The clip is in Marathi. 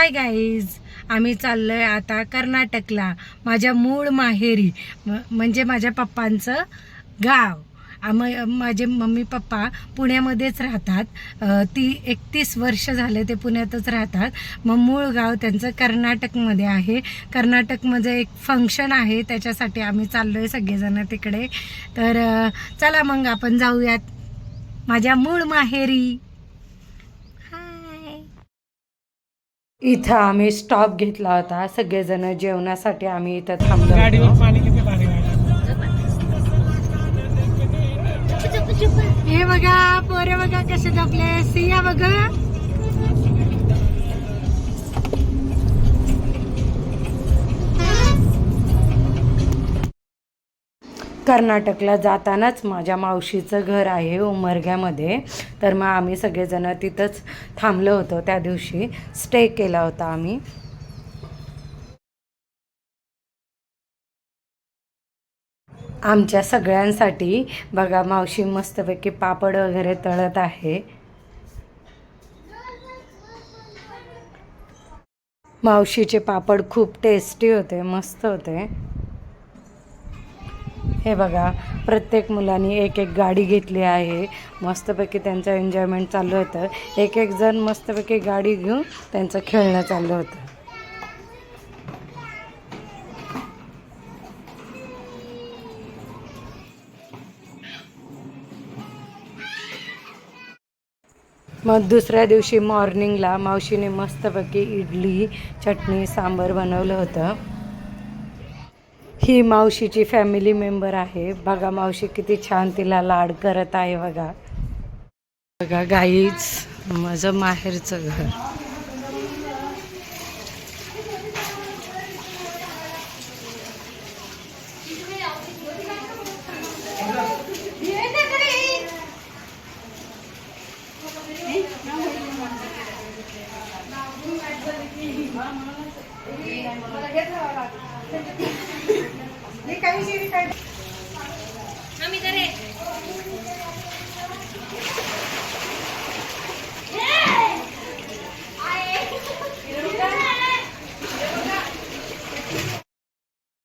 हाय गाईज, आम्ही चाललोय आता कर्नाटकला, माझ्या मूळ माहेरी, म्हणजे माझ्या पप्पांचं गाव. माझे मम्मी पप्पा पुण्यामध्येच राहतात. 31 वर्ष झाले ते पुण्यातच राहतात. मग मूळ गाव त्यांचं कर्नाटकमध्ये आहे. कर्नाटकमध्ये एक फंक्शन आहे, त्याच्यासाठी आम्ही चाललोय सगळेजण तिकडे. तर चला मग आपण जाऊयात माझ्या मूळ माहेरी. इथं आम्ही स्टॉप घेतला होता, सगळेजण जेवणासाठी आम्ही इथं थांबलो. गाडीवर पाणी किती भारी हे बघा, पोरे बघा कसे जपले, सिया बघा. कर्नाटकला जातानाच माझ्या मावशीचं घर आहे उमरग्यामध्ये. तर मग आम्ही सगळेजण तिथंच थांबलो होतो, त्या दिवशी स्टे केला होता आम्ही. आमच्या सगळ्यांसाठी बघा, मावशी मस्तपैकी पापड वगैरे तळत आहे. मावशीचे पापड खूप टेस्टी होते, मस्त होते. हे बघा, प्रत्येक मुलांनी एक एक गाडी घेतली आहे. मस्तपैकी त्यांचं एन्जॉयमेंट चालू होतं. एक एक जण मस्तपैकी गाडी घेऊन त्यांचं खेळणं चालू होतं. मग दुसऱ्या दिवशी मॉर्निंगला मावशीने मस्तपैकी इडली, चटणी, सांबर बनवलं होतं. ही मावशीची फॅमिली मेंबर आहे. बघा मावशी किती छान तिला लाड करत आहे. बघा बघा गाईच, माझं माहेरचं घर.